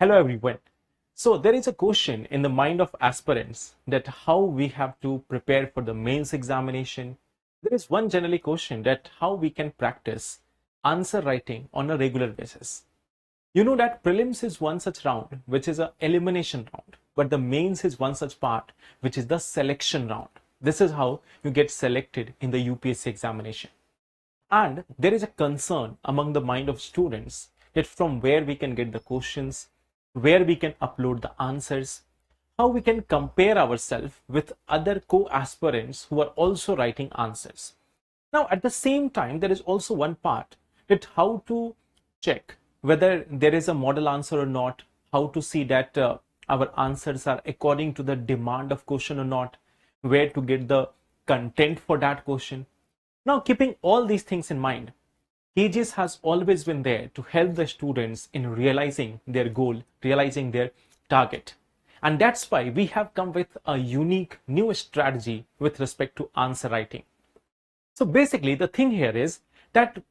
Hello everyone. So there is a question in the mind of aspirants that how we have to prepare for the mains examination. There is one generally question that how we can practice answer writing on a regular basis. You know that prelims is one such round which is a elimination round, but the mains is one such part which is the selection round. This is how you get selected in the UPSC examination. And there is a concern among the mind of students that from where we can get the questions, where we can upload the answers, how we can compare ourselves with other co-aspirants who are also writing answers. Now, at the same time, there is also one part that how to check whether there is a model answer or not, how to see that our answers are according to the demand of question or not, where to get the content for that question. Now, keeping all these things in mind, KGS has always been there to help the students in realizing their goal, realizing their target. And that's why we have come with a unique new strategy with respect to answer writing. So basically, the thing here is that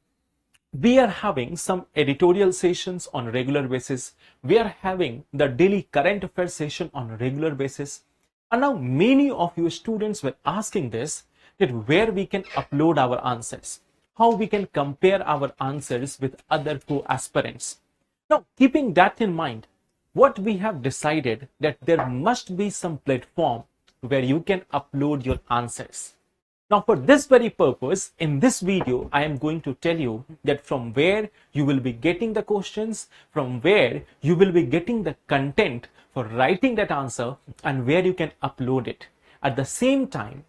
we are having some editorial sessions on a regular basis. We are having the daily current affairs session on a regular basis. And now many of you students were asking this, that where we can upload our answers, how we can compare our answers with other co-aspirants. Now, keeping that in mind, what we have decided that there must be some platform where you can upload your answers. Now, for this very purpose, in this video, I am going to tell you that from where you will be getting the questions, from where you will be getting the content for writing that answer, and where you can upload it. At the same time,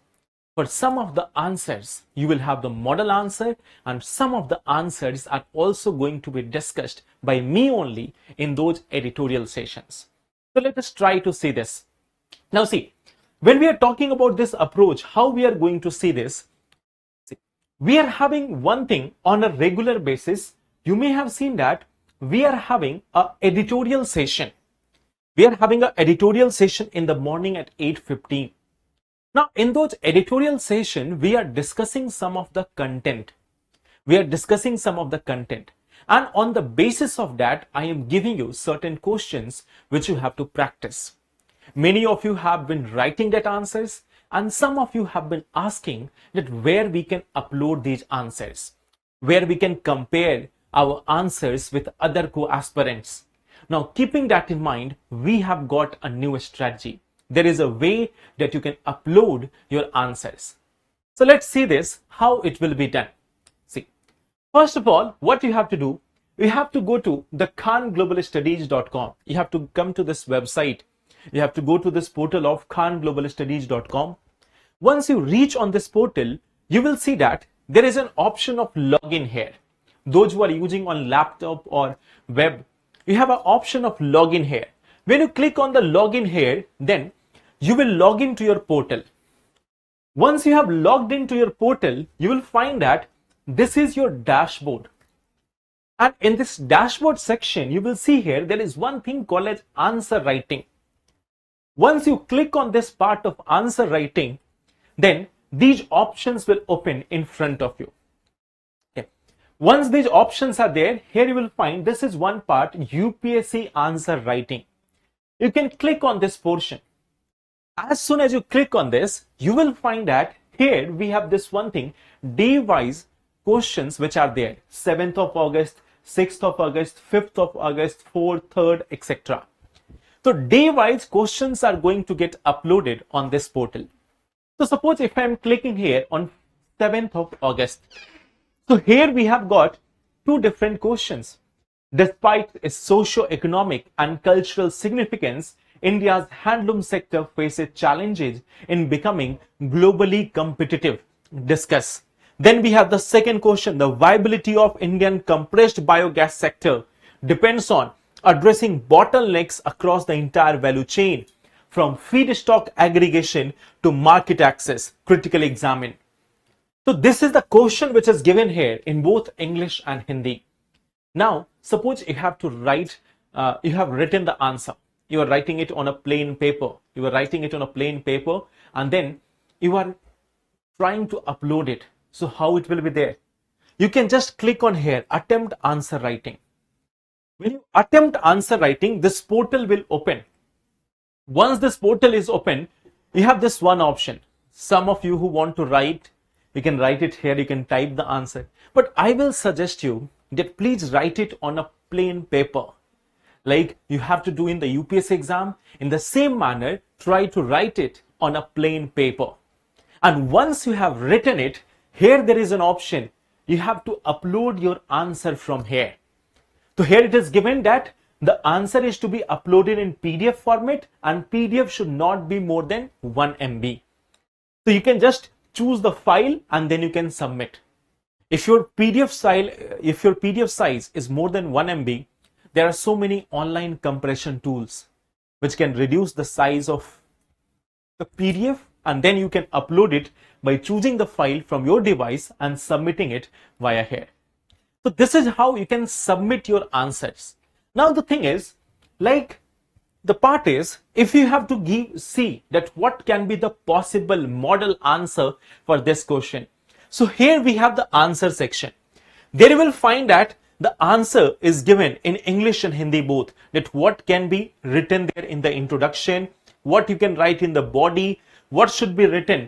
for some of the answers, you will have the model answer, and some of the answers are also going to be discussed by me only in those editorial sessions. So let us try to see this. Now see, when we are talking about this approach, how we are going to see this, we are having one thing on a regular basis. You may have seen that we are having an editorial session. We are having an editorial session in the morning at 8:15. Now, in those editorial session, we are discussing some of the content. And on the basis of that, I am giving you certain questions which you have to practice. Many of you have been writing that answers, and some of you have been asking that where we can upload these answers, where we can compare our answers with other co-aspirants. Now, keeping that in mind, we have got a new strategy. There is a way that you can upload your answers. So let's see this, how it will be done. See, first of all, what you have to do, you have to go to the khanglobalstudies.com. You have to come to this website. You have to go to this portal of khanglobalstudies.com. Once you reach on this portal, you will see that there is an option of login here. Those who are using on laptop or web, you have an option of login here. When you click on the login here, then you will log into your portal. Once you have logged into your portal, you will find that this is your dashboard. And in this dashboard section, you will see here, there is one thing called as answer writing. Once you click on this part of answer writing, then these options will open in front of you. Okay. Once these options are there, here you will find this is one part, UPSC answer writing. You can click on this portion. As soon as you click on this, you will find that here we have this one thing, day-wise questions which are there, 7th of August, 6th of August, 5th of August, 4th, 3rd, etc. So day-wise questions are going to get uploaded on this portal. So suppose if I am clicking here on 7th of August, so here we have got two different questions. Despite its socio-economic and cultural significance, India's handloom sector faces challenges in becoming globally competitive. Discuss. Then we have the second question. The viability of Indian compressed biogas sector depends on addressing bottlenecks across the entire value chain, from feedstock aggregation to market access. Critically examine. So this is the question which is given here in both English and Hindi. Now, suppose you have to write, you have written the answer. You are writing it on a plain paper. And then you are trying to upload it. So how it will be there? You can just click on here, attempt answer writing. When you attempt answer writing, this portal will open. Once this portal is open, you have this one option. Some of you who want to write, you can write it here, you can type the answer. But I will suggest you that please write it on a plain paper. Like you have to do in the UPSC exam, in the same manner, try to write it on a plain paper. And once you have written it, here there is an option. You have to upload your answer from here. So here it is given that the answer is to be uploaded in PDF format and PDF should not be more than 1 MB. So you can just choose the file and then you can submit. If your PDF size is more than 1 MB, there are so many online compression tools which can reduce the size of the PDF, and then you can upload it by choosing the file from your device and submitting it via here. So this is how you can submit your answers. Now the thing is, like the part is, if you have to see that what can be the possible model answer for this question. So here we have the answer section. There you will find that the answer is given in English and Hindi both, that what can be written there in the introduction, what you can write in the body, what should be written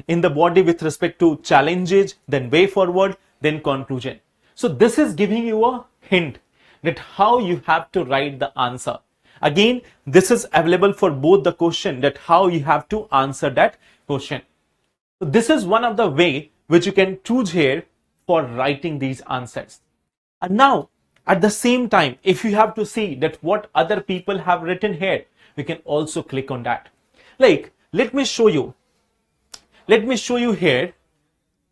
in the body with respect to challenges, then way forward, then conclusion. So this is giving you a hint that how you have to write the answer. Again, this is available for both the question, that how you have to answer that question. So this is one of the way which you can choose here for writing these answers. And now at the same time, if you have to see that what other people have written here, we can also click on that. Like, let me show you here.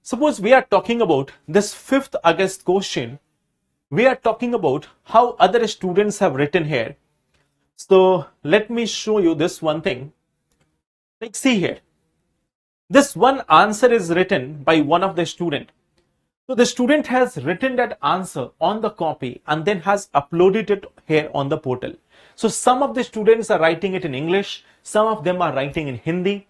Suppose we are talking about this 5th August question. We are talking about how other students have written here. So let me show you this one thing. Like, see here. This one answer is written by one of the student. So the student has written that answer on the copy and then has uploaded it here on the portal. So some of the students are writing it in English, some of them are writing in Hindi.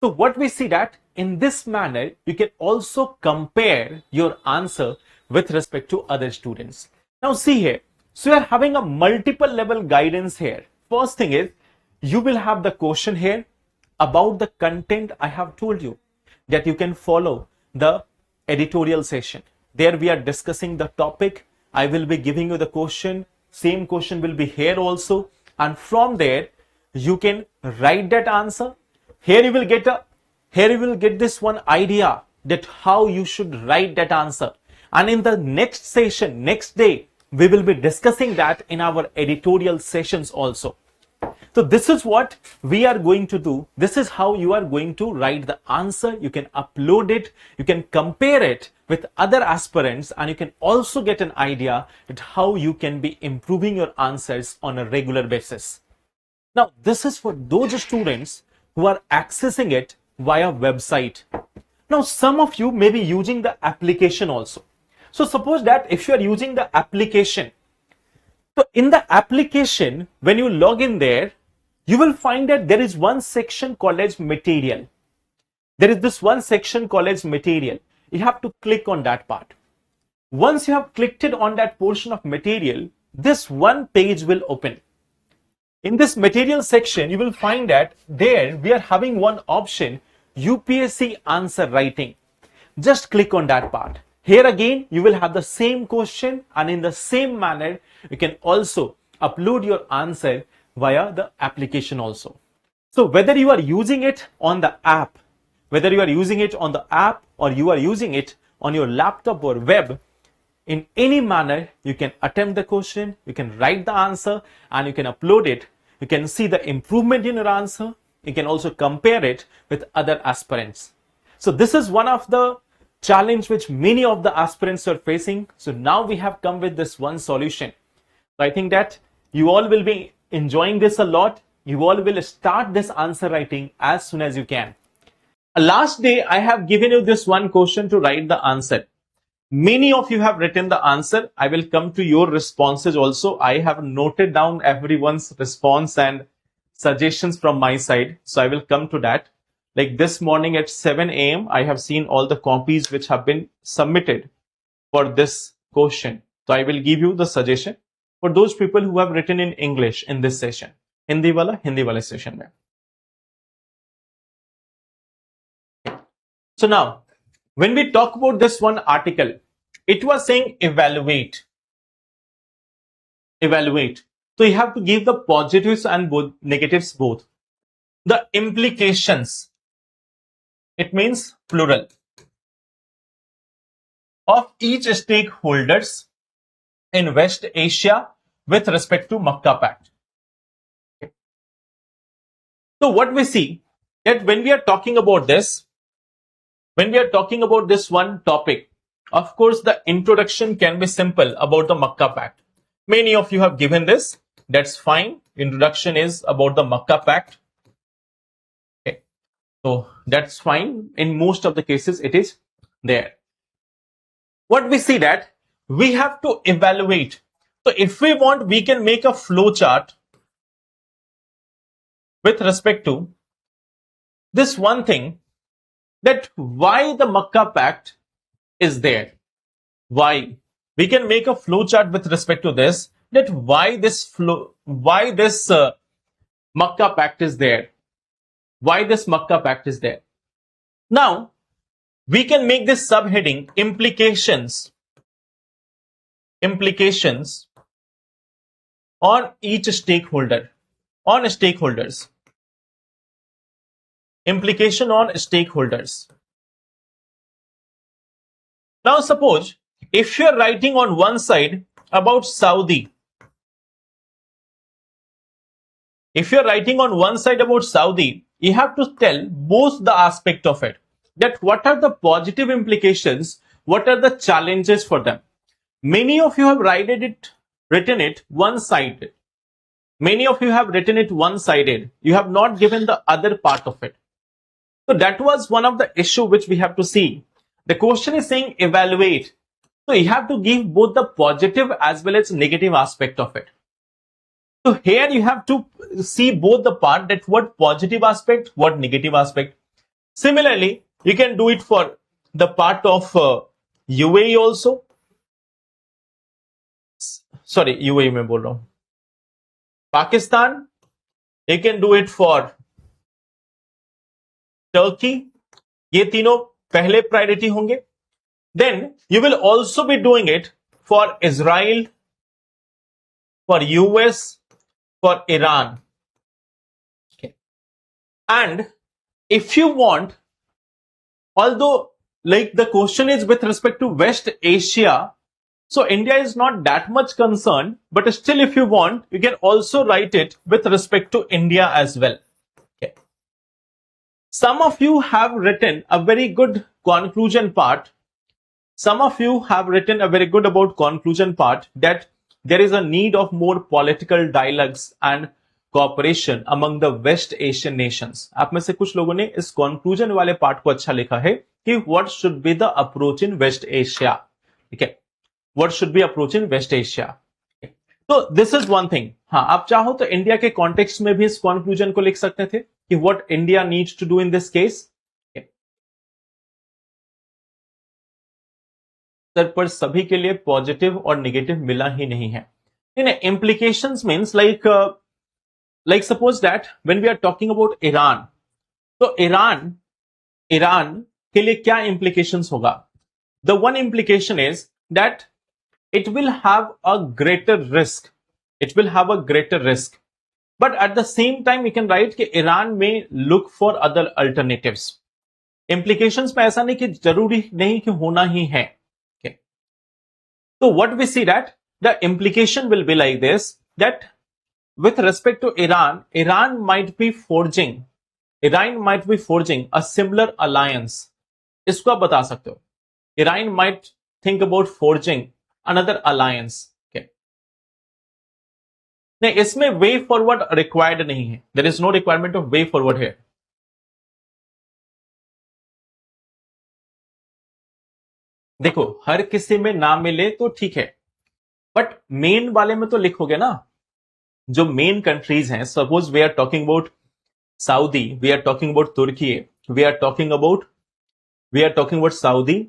So what we see that in this manner, you can also compare your answer with respect to other students. Now see here. So you are having a multiple level guidance here. First thing is, you will have the question here about the content. I have told you that you can follow the editorial session. There we are discussing the topic. I will be giving you the question. Same question will be here also. And from there, you can write that answer. Here you will get this one idea that how you should write that answer. And in the next session, next day, we will be discussing that in our editorial sessions also. So this is what we are going to do. This is how you are going to write the answer. You can upload it. You can compare it with other aspirants, and you can also get an idea at how you can be improving your answers on a regular basis. Now, this is for those students who are accessing it via website. Now, some of you may be using the application also. So suppose that if you are using the application, so in the application, when you log in there, you will find that there is one section called as material. There is this one section called as material. You have to click on that part. Once you have clicked it on that portion of material, this one page will open. In this material section, you will find that there we are having one option, UPSC answer writing. Just click on that part. Here again, you will have the same question, and in the same manner, you can also upload your answer via the application also. So whether you are using it on the app, or you are using it on your laptop or web, in any manner, you can attempt the question, you can write the answer, and you can upload it. You can see the improvement in your answer. You can also compare it with other aspirants. So this is one of the challenge which many of the aspirants are facing. So now we have come with this one solution. So I think that you all will be enjoying this a lot. You all will start this answer writing as soon as you can. Last day, I have given you this one question to write the answer. Many of you have written the answer. I will come to your responses also. I have noted down everyone's response and suggestions from my side. So I will come to that. Like this morning at 7 a.m., I have seen all the copies which have been submitted for this question. So I will give you the suggestion. for those people who have written in English in this session. Hindi वाले session में. So now, when we talk about this one article, it was saying evaluate. Evaluate. So you have to give the positives and negatives both. The implications, it means plural, of each stakeholders in West Asia with respect to Makkah Pact. Okay. So what we see that when we are talking about this, when we are talking about this one topic, of course, the introduction can be simple about the Makkah Pact. Many of you have given this. That's fine. Introduction is about the Makkah Pact. Okay. So that's fine. In most of the cases, it is there. What we see that we have to evaluate. So if we want, we can make a flow chart with respect to this one thing, that why the Makkah Pact is there. Why? We can make a flow chart with respect to this, that why this Makkah Pact is there. Why this Makkah Pact is there. Now, we can make this subheading implications on each stakeholder, on stakeholders. Implication on stakeholders. Now suppose if you are writing on one side about Saudi, if you are writing on one side about Saudi, you have to tell both the aspect of it, that what are the positive implications, what are the challenges for them. Many of you have written it one-sided. Many of you have written it one-sided. You have not given the other part of it. So that was one of the issue which we have to see. The question is saying evaluate. So you have to give both the positive as well as negative aspect of it. So here you have to see both the part, that what positive aspect, what negative aspect. Similarly, you can do it for the part of UAE also. Sorry, UAE में बोल रहा हूँ. Pakistan, you can do it for Turkey. ये तीनों पहले priority होंगे. Then you will also be doing it for Israel, for US, for Iran. Okay. And if you want, although like the question is with respect to West Asia, so India is not that much concerned, but still if you want, you can also write it with respect to India as well. Okay. Some of you have written a very good conclusion part. Some of you have written a very good about conclusion part, that there is a need of more political dialogues and cooperation among the West Asian nations. आप में से कुछ लोगों ने इस conclusion वाले part को अच्छा लिखा है कि what should be the approach in West Asia. ठीक है, what should be approach in West Asia. So this is one thing. हाँ, आप चाहो तो इंडिया के कॉन्टेक्स्ट में भी इस conclusion को लिख सकते थे कि what India needs to do in this case. Sir पर सभी के लिए पॉजिटिव और नेगेटिव मिला ही नहीं है. Implications means like suppose that when we are talking about Iran, तो ईरान के लिए क्या implications होगा. The one implication is that it will have a greater risk. It will have a greater risk. But at the same time, we can write कि Iran may look for other alternatives. Implications में ऐसा नहीं कि जरूरी नहीं कि होना ही है. So what we see that the implication will be like this, that with respect to Iran might be forging a similar alliance. इसको आप बता सकते हो. Iran might think about forging another alliance. Okay. नहीं, इसमें way forward required नहीं है. There is no requirement of way forward here. देखो, हर किसी में ना मिले तो ठीक है, बट मेन वाले में तो लिखोगे ना, जो मेन कंट्रीज हैं. Suppose we are talking about Saudi, we are talking about Turkey, we are talking about Saudi,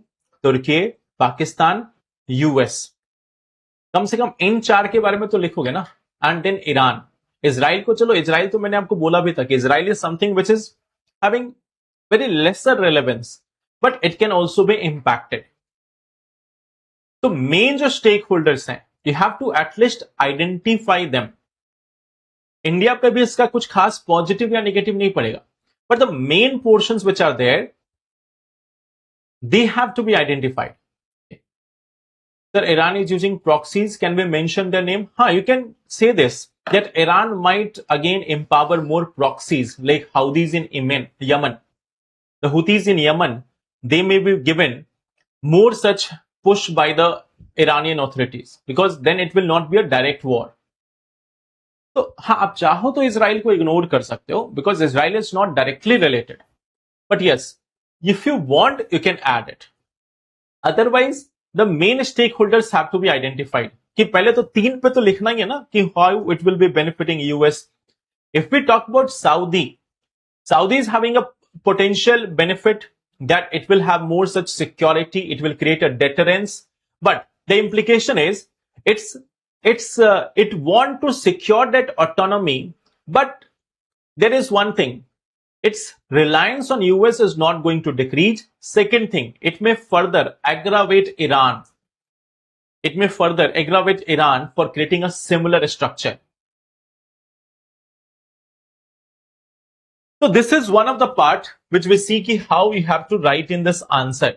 Turkey, Pakistan, US. कम से कम इन 4 के बारे में तो लिखोगे ना. And then Iran. इजराइल को चलो, इजराइल तो मैंने आपको बोला भी था कि Israel is something which is having very lesser relevance, but it can also be impacted. तो मेन जो स्टेक होल्डर्स हैं, you have to at least identify them. India पे भी इसका कुछ खास पॉजिटिव या नेगेटिव नहीं पड़ेगा, but the main portions which are there, they have to be identified. Sir, Iran is using proxies. Can we mention their name? You can say this, that Iran might again empower more proxies like Houthis in Yemen. The Houthis in Yemen, they may be given more such push by the Iranian authorities, because then it will not be a direct war. तो हाँ, आप चाहो तो Israel को ignore कर सकते हो, because Israel is not directly related. But yes, if you want, you can add it. Otherwise, the main stakeholders have to be identified. कि पहले तो 3 पे तो लिखना ही है ना कि how it will be benefiting US. If we talk about Saudi is having a potential benefit that it will have more such security, it will create a deterrence. But the implication is it want to secure that autonomy. But there is one thing. Its reliance on US is not going to decrease. Second thing, it may further aggravate Iran. It may further aggravate Iran for creating a similar structure. So this is one of the part which we see कि how you have to write in this answer.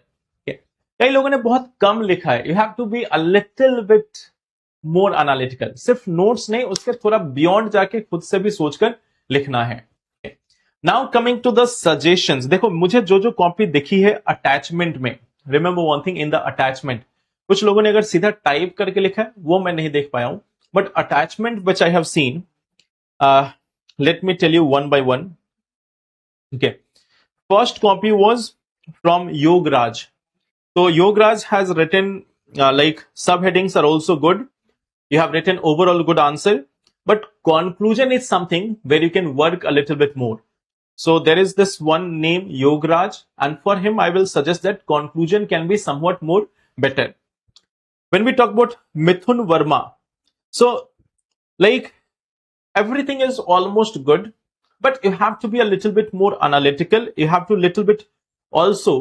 कई लोगों ने बहुत कम लिखा है. You have to be a little bit more analytical. सिर्फ notes नहीं, उसके थोड़ा बियॉन्ड जाके खुद से भी सोचकर लिखना है. Now coming to the suggestions. देखो, मुझे जो जो कॉपी दिखी है अटैचमेंट में, remember one thing, in the attachment कुछ लोगों ने अगर सीधा टाइप करके लिखा है वो मैं नहीं देख पाया हूं, but attachment which I have seen, let me tell you one by one. Okay, first copy was from Yograj. तो Yograj has written like subheadings are also good. You have written overall good answer, but conclusion is something where you can work a little bit more. So there is this one name Yograj, and for him I will suggest that conclusion can be somewhat more better. When we talk about Mithun Verma, so like everything is almost good, but you have to be a little bit more analytical. You have to little bit also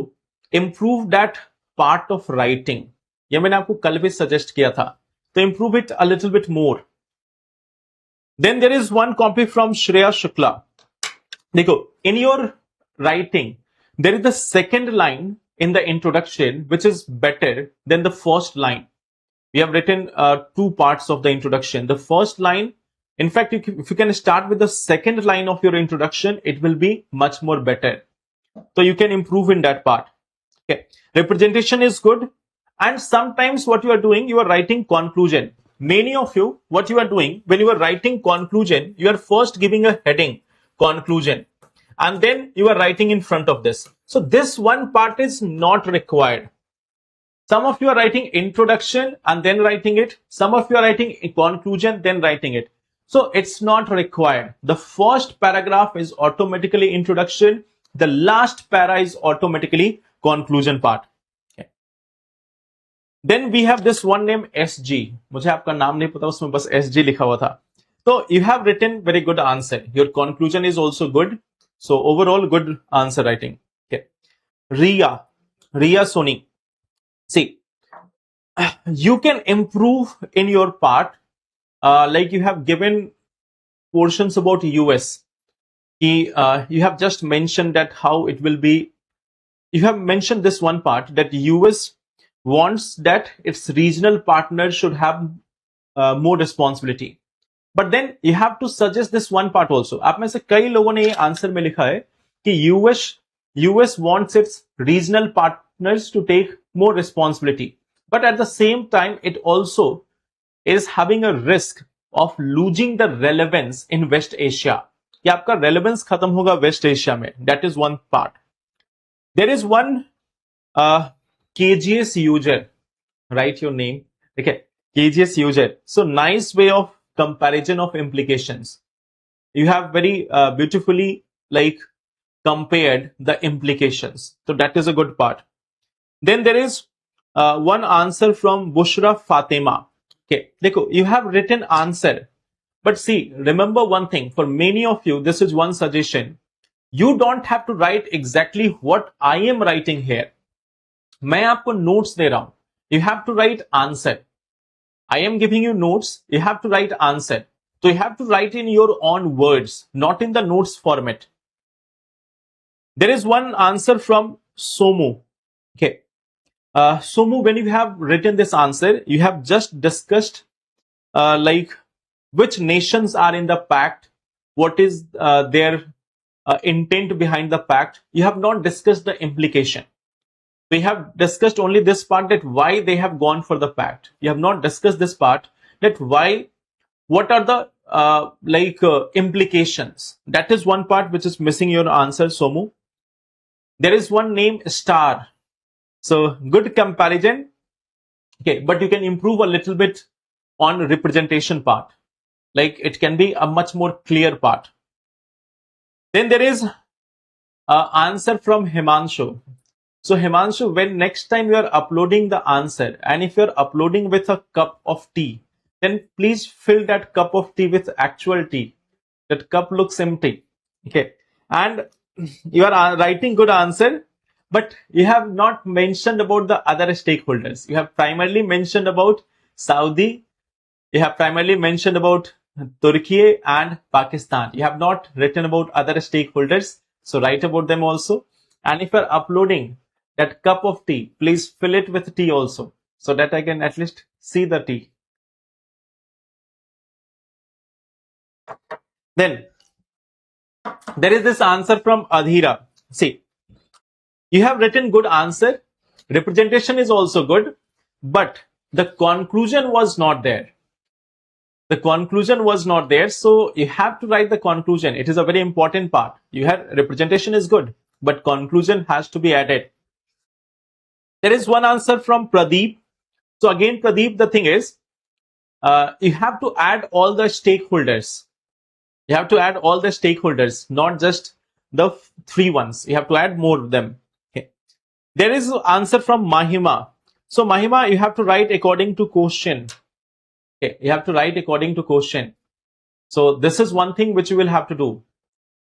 improve that part of writing. ये मैंने आपको कल भी suggest किया था, तो improve it a little bit more. Then there is one copy from Shreya Shukla. देखो, in your writing there is the second line in the introduction which is better than the first line. We have written 2 parts of the introduction. The first line, in fact, if you can start with the second line of your introduction, it will be much more better. So you can improve in that part. Okay, representation is good. And sometimes what you are doing, you are writing conclusion. Many of you, what you are doing when you are writing conclusion, you are first giving a heading, conclusion, and then you are writing in front of this. So this one part is not required. Some of you are writing introduction and then writing it. Some of you are writing conclusion, then writing it. So it's not required. The first paragraph is automatically introduction. The last para is automatically conclusion part. Then we have this one name SG. मुझे आपका नाम नहीं पता, उसमें बस SG लिखा हुआ था. So you have written very good answer. Your conclusion is also good. So overall good answer writing. Okay. Riya Soni. See, you can improve in your part. Like you have given portions about US. You have just mentioned that how it will be. You have mentioned this one part that US wants that its regional partners should have more responsibility. But then you have to suggest this one part also. आप में से कई लोगों ने ये answer में लिखा है कि US wants its regional partners to take more responsibility. But at the same time, it also is having a risk of losing the relevance in West Asia. कि आपका relevance खत्म होगा West Asia में. That is one part. There is one KGS user, write your name. Okay, KGS user. So nice way of comparison of implications. You have very beautifully like compared the implications. So that is a good part. Then there is one answer from Bushra Fatima. Okay, देखो, you have written answer. But see, remember one thing, for many of you, this is one suggestion. You don't have to write exactly what I am writing here. मैं आपको notes दे रहा हूं. You have to write answer. I am giving you notes. You have to write answer. So you have to write in your own words, not in the notes format. There is one answer from Somu. Okay. Somu, when you have written this answer, you have just discussed like which nations are in the pact, what is their intent behind the pact. You have not discussed the implication. We have discussed only this part, that why they have gone for the pact. You have not discussed this part, that why, what are the implications. That is one part which is missing your answer, Somu. There is one name, Star. So good comparison. Okay, but you can improve a little bit on representation part. Like it can be a much more clear part. Then there is an answer from Himanshu. So Himanshu, when next time you are uploading the answer, and if you're uploading with a cup of tea, then please fill that cup of tea with actual tea. That cup looks empty. Okay. And you are writing good answer, but you have not mentioned about the other stakeholders. You have primarily mentioned about Saudi. You have primarily mentioned about Turkey and Pakistan. You have not written about other stakeholders. So write about them also. And if you're uploading that cup of tea, please fill it with tea also, so that I can at least see the tea. Then there is this answer from Adhira. See, you have written good answer. Representation is also good, but the conclusion was not there. The conclusion was not there. So you have to write the conclusion. It is a very important part. You have representation is good, but conclusion has to be added. There is one answer from Pradeep. So again, Pradeep, the thing is, you have to add all the stakeholders. You have to add all the stakeholders, not just the three ones. You have to add more of them. Okay. There is an answer from Mahima. So Mahima, you have to write according to question. Okay. You have to write according to question. So this is one thing which you will have to do.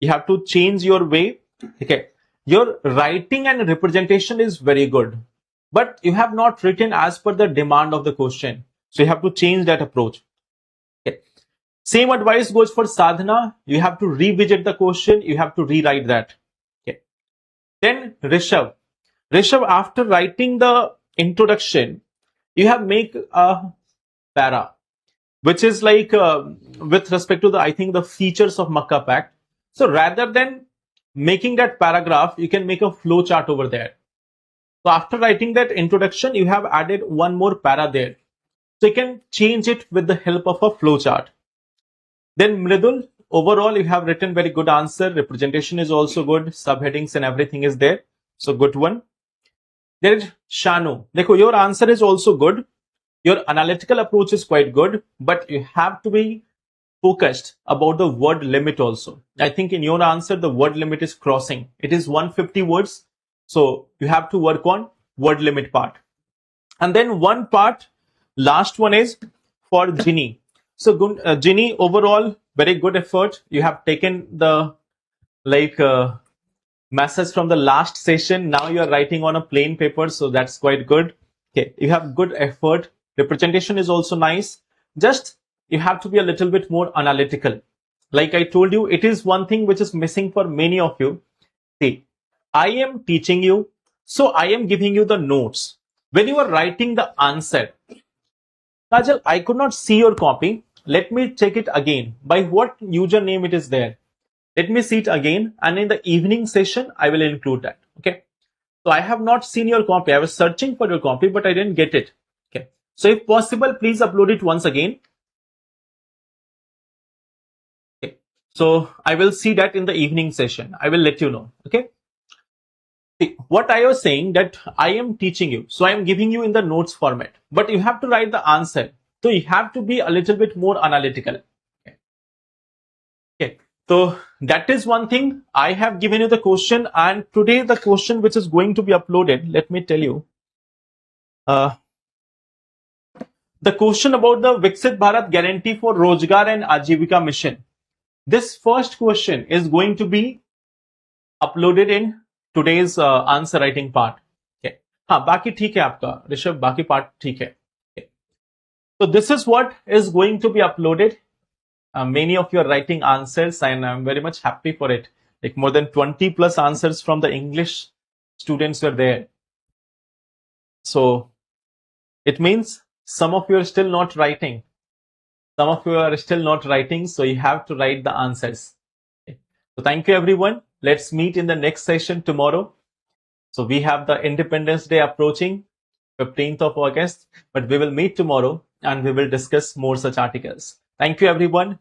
You have to change your way. Okay. Your writing and representation is very good, but you have not written as per the demand of the question. So you have to change that approach. Okay. Same advice goes for Sadhana. You have to revisit the question. You have to rewrite that. Okay. Then Rishabh. Rishabh, after writing the introduction, you have make a para, which is like with respect to the, I think, the features of Makkah Pact. So rather than making that paragraph, you can make a flow chart over there. So after writing that introduction, you have added one more para there. So you can change it with the help of a flow chart. Then Mridul, overall, you have written very good answer. Representation is also good. Subheadings and everything is there. So good one. There is Shanu. Dekho, your answer is also good. Your analytical approach is quite good, but you have to be focused about the word limit also. I think in your answer, the word limit is crossing. It is 150 words. So you have to work on word limit part. And then one part, last one is for Ginny. So Ginny, overall, very good effort. You have taken the message from the last session. Now you are writing on a plain paper. So that's quite good. Okay. You have good effort. Representation is also nice. Just you have to be a little bit more analytical. Like I told you, it is one thing which is missing for many of you. See, I am teaching you. So I am giving you the notes. When you are writing the answer, Kajal, I could not see your copy. Let me check it again. By what username it is there? Let me see it again. And in the evening session, I will include that. Okay. So I have not seen your copy. I was searching for your copy, but I didn't get it. Okay. So if possible, please upload it once again. Okay. So I will see that in the evening session. I will let you know. Okay. See, what I was saying, that I am teaching you. So I am giving you in the notes format, but you have to write the answer. So you have to be a little bit more analytical. Okay. Okay. So that is one thing. I have given you the question, and today the question which is going to be uploaded, let me tell you. the question about the Viksit Bharat Guarantee for Rozgar and Ajivika Mission. This first question is going to be uploaded in today's answer writing part. Okay. हाँ बाकी ठीक है आपका ऋषभ बाकी part ठीक है. Okay. So this is what is going to be uploaded. Many of you are writing answers and I'm very much happy for it. Like more than 20 plus answers from the English students were there. So it means some of you are still not writing. Some of you are still not writing, so you have to write the answers. Okay. So thank you everyone. Let's meet in the next session tomorrow. So we have the Independence Day approaching, 15th of August, but we will meet tomorrow and we will discuss more such articles. Thank you everyone.